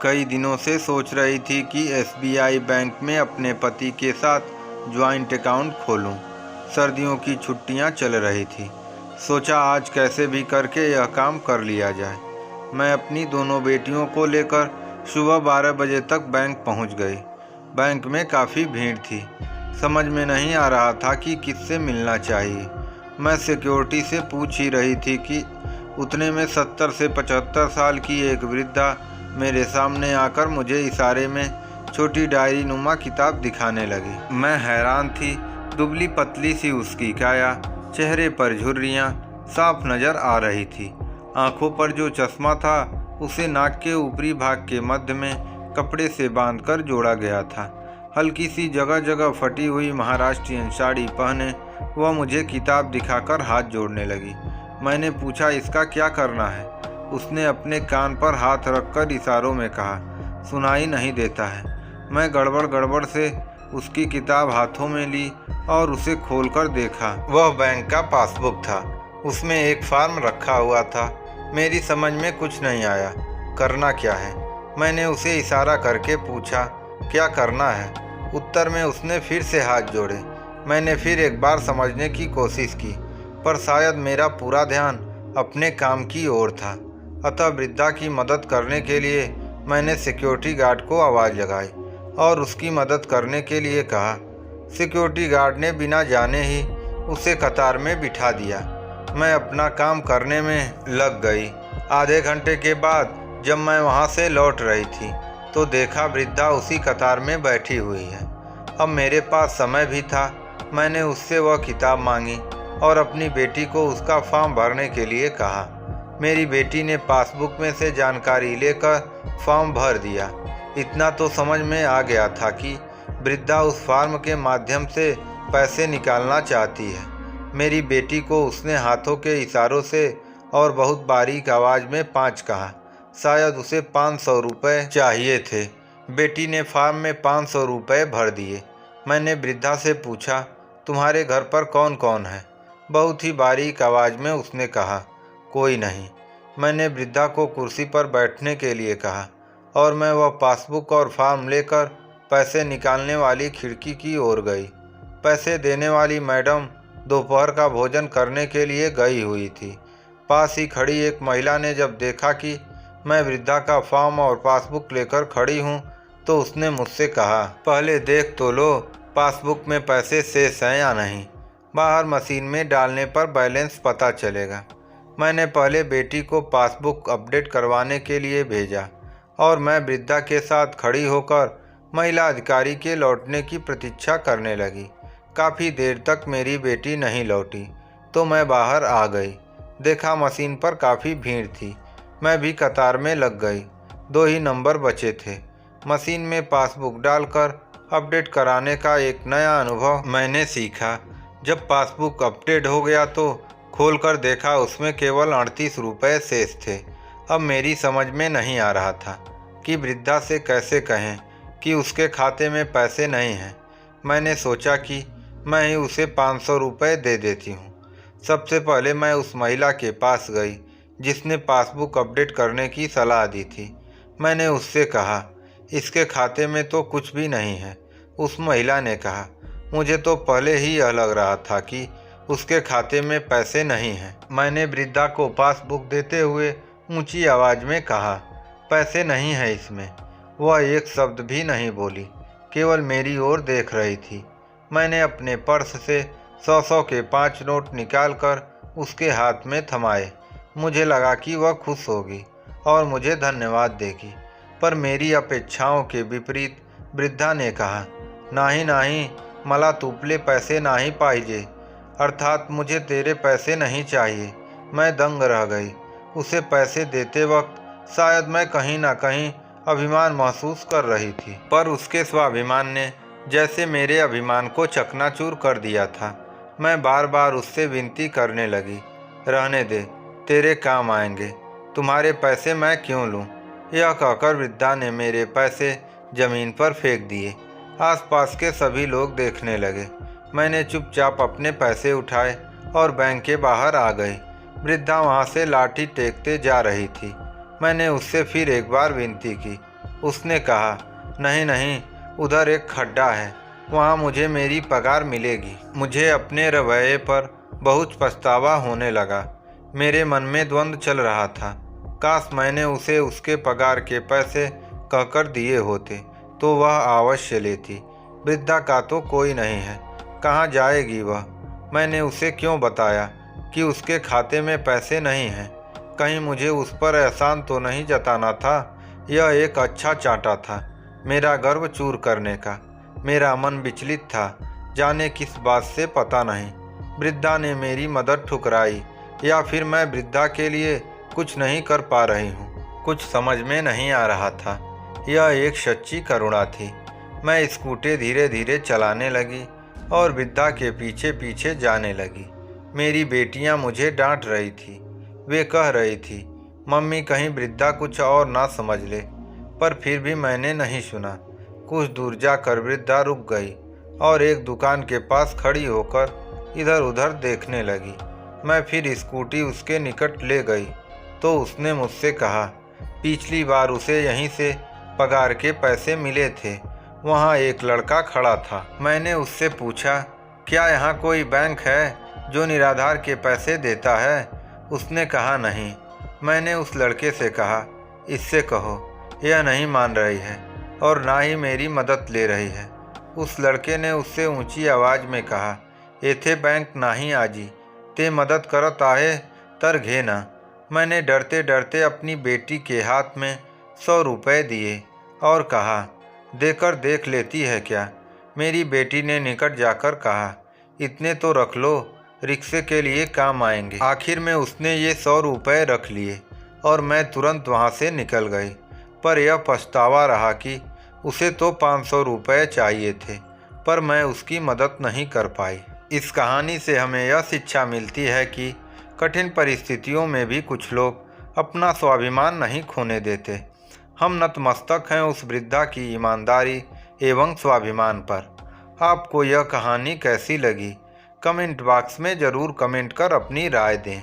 कई दिनों से सोच रही थी कि एसबीआई बैंक में अपने पति के साथ ज्वाइंट अकाउंट खोलूं। सर्दियों की छुट्टियां चल रही थी। सोचा आज कैसे भी करके यह काम कर लिया जाए। मैं अपनी दोनों बेटियों को लेकर सुबह 12 बजे तक बैंक पहुंच गई। बैंक में काफ़ी भीड़ थी। समझ में नहीं आ रहा था कि किससे मिलना चाहिए। मैं सिक्योरिटी से पूछ ही रही थी कि उतने में 70 से 75 साल की एक वृद्धा मेरे सामने आकर मुझे इशारे में छोटी डायरी नुमा किताब दिखाने लगी। मैं हैरान थी। दुबली पतली सी उसकी काया, चेहरे पर झुर्रियाँ साफ नजर आ रही थी। आंखों पर जो चश्मा था उसे नाक के ऊपरी भाग के मध्य में कपड़े से बांधकर जोड़ा गया था। हल्की सी जगह जगह फटी हुई महाराष्ट्रियन साड़ी पहने वह मुझे किताब दिखाकर हाथ जोड़ने लगी। मैंने पूछा, इसका क्या करना है? उसने अपने कान पर हाथ रखकर इशारों में कहा, सुनाई नहीं देता है। मैं गड़बड़ गड़बड़ से उसकी किताब हाथों में ली और उसे खोलकर देखा। वह बैंक का पासबुक था। उसमें एक फॉर्म रखा हुआ था। मेरी समझ में कुछ नहीं आया, करना क्या है। मैंने उसे इशारा करके पूछा, क्या करना है? उत्तर में उसने फिर से हाथ जोड़े। मैंने फिर एक बार समझने की कोशिश की, पर शायद मेरा पूरा ध्यान अपने काम की ओर था। अतः वृद्धा की मदद करने के लिए मैंने सिक्योरिटी गार्ड को आवाज़ लगाई और उसकी मदद करने के लिए कहा। सिक्योरिटी गार्ड ने बिना जाने ही उसे कतार में बिठा दिया। मैं अपना काम करने में लग गई। आधे घंटे के बाद जब मैं वहां से लौट रही थी तो देखा वृद्धा उसी कतार में बैठी हुई है। अब मेरे पास समय भी था। मैंने उससे वह किताब मांगी और अपनी बेटी को उसका फॉर्म भरने के लिए कहा। मेरी बेटी ने पासबुक में से जानकारी लेकर फॉर्म भर दिया। इतना तो समझ में आ गया था कि वृद्धा उस फॉर्म के माध्यम से पैसे निकालना चाहती है। मेरी बेटी को उसने हाथों के इशारों से और बहुत बारीक आवाज़ में 5 कहा। शायद उसे 500 रुपये चाहिए थे। बेटी ने फॉर्म में 500 रुपये भर दिए। मैंने वृद्धा से पूछा, तुम्हारे घर पर कौन कौन है? बहुत ही बारीक आवाज़ में उसने कहा, कोई नहीं। मैंने वृद्धा को कुर्सी पर बैठने के लिए कहा और मैं वह पासबुक और फॉर्म लेकर पैसे निकालने वाली खिड़की की ओर गई। पैसे देने वाली मैडम दोपहर का भोजन करने के लिए गई हुई थी। पास ही खड़ी एक महिला ने जब देखा कि मैं वृद्धा का फॉर्म और पासबुक लेकर खड़ी हूँ तो उसने मुझसे कहा, पहले देख तो लो पासबुक में पैसे शेष हैं या नहीं। बाहर मशीन में डालने पर बैलेंस पता चलेगा। मैंने पहले बेटी को पासबुक अपडेट करवाने के लिए भेजा और मैं वृद्धा के साथ खड़ी होकर महिला अधिकारी के लौटने की प्रतीक्षा करने लगी। काफ़ी देर तक मेरी बेटी नहीं लौटी तो मैं बाहर आ गई। देखा मशीन पर काफ़ी भीड़ थी। मैं भी कतार में लग गई। 2 ही नंबर बचे थे। मशीन में पासबुक डालकर अपडेट कराने का एक नया अनुभव मैंने सीखा। जब पासबुक अपडेट हो गया तो खोलकर देखा उसमें केवल 38 रुपये शेष थे। अब मेरी समझ में नहीं आ रहा था कि वृद्धा से कैसे कहें कि उसके खाते में पैसे नहीं हैं। मैंने सोचा कि मैं ही उसे 500 रुपये दे देती हूँ। सबसे पहले मैं उस महिला के पास गई जिसने पासबुक अपडेट करने की सलाह दी थी। मैंने उससे कहा, इसके खाते में तो कुछ भी नहीं है। उस महिला ने कहा, मुझे तो पहले ही यह लग रहा था कि उसके खाते में पैसे नहीं हैं। मैंने वृद्धा को पासबुक देते हुए ऊंची आवाज़ में कहा, पैसे नहीं हैं इसमें। वह एक शब्द भी नहीं बोली, केवल मेरी ओर देख रही थी। मैंने अपने पर्स से 100 के 5 नोट निकालकर उसके हाथ में थमाए। मुझे लगा कि वह खुश होगी और मुझे धन्यवाद देगी, पर मेरी अपेक्षाओं के विपरीत वृद्धा ने कहा, नाही नाही, मला तुपले पैसे नाही पाहिजे, अर्थात मुझे तेरे पैसे नहीं चाहिए। मैं दंग रह गई। उसे पैसे देते वक्त शायद मैं कहीं ना कहीं अभिमान महसूस कर रही थी, पर उसके स्वाभिमान ने जैसे मेरे अभिमान को चकनाचूर कर दिया था। मैं बार बार उससे विनती करने लगी, रहने दे, तेरे काम आएंगे, तुम्हारे पैसे मैं क्यों लूं? यह कहकर वृद्धा ने मेरे पैसे जमीन पर फेंक दिए। आसपास के सभी लोग देखने लगे। मैंने चुपचाप अपने पैसे उठाए और बैंक के बाहर आ गई। वृद्धा वहां से लाठी टेकते जा रही थी। मैंने उससे फिर एक बार विनती की, उसने कहा, नहीं नहीं, उधर एक खड्डा है, वहाँ मुझे मेरी पगार मिलेगी। मुझे अपने रवैये पर बहुत पछतावा होने लगा। मेरे मन में द्वंद्व चल रहा था। काश मैंने उसे उसके पगार के पैसे कहकर दिए होते तो वह अवश्य लेती। वृद्धा का तो कोई नहीं है, कहाँ जाएगी वह। मैंने उसे क्यों बताया कि उसके खाते में पैसे नहीं हैं। कहीं मुझे उस पर एहसान तो नहीं जताना था। यह एक अच्छा चांटा था मेरा गर्व चूर करने का। मेरा मन विचलित था, जाने किस बात से पता नहीं। वृद्धा ने मेरी मदद ठुकराई या फिर मैं वृद्धा के लिए कुछ नहीं कर पा रही हूँ, कुछ समझ में नहीं आ रहा था। यह एक सच्ची करुणा थी। मैं स्कूटर धीरे धीरे चलाने लगी और वृद्धा के पीछे पीछे जाने लगी। मेरी बेटियां मुझे डांट रही थी। वे कह रही थी, मम्मी कहीं वृद्धा कुछ और ना समझ ले, पर फिर भी मैंने नहीं सुना। कुछ दूर जाकर वृद्धा रुक गई और एक दुकान के पास खड़ी होकर इधर उधर देखने लगी। मैं फिर स्कूटी उसके निकट ले गई तो उसने मुझसे कहा, पिछली बार उसे यहीं से पगार के पैसे मिले थे, वहाँ एक लड़का खड़ा था। मैंने उससे पूछा, क्या यहाँ कोई बैंक है जो निराधार के पैसे देता है? उसने कहा, नहीं। मैंने उस लड़के से कहा, इससे कहो, यह नहीं मान रही है और ना ही मेरी मदद ले रही है। उस लड़के ने उससे ऊंची आवाज़ में कहा, एथे बैंक नाही आजी, ते मदद करत आहे तर घे ना। मैंने डरते डरते अपनी बेटी के हाथ में 100 रुपये दिए और कहा, देकर देख लेती है क्या? मेरी बेटी ने निकट जाकर कहा, इतने तो रख लो, रिक्शे के लिए काम आएंगे। आखिर में उसने ये 100 रुपये रख लिए और मैं तुरंत वहाँ से निकल गई। पर यह पछतावा रहा कि उसे तो 500 रुपये चाहिए थे, पर मैं उसकी मदद नहीं कर पाई। इस कहानी से हमें यह शिक्षा मिलती है कि कठिन परिस्थितियों में भी कुछ लोग अपना स्वाभिमान नहीं खोने देते। हम नतमस्तक हैं उस वृद्धा की ईमानदारी एवं स्वाभिमान पर। आपको यह कहानी कैसी लगी? कमेंट बॉक्स में ज़रूर कमेंट कर अपनी राय दें।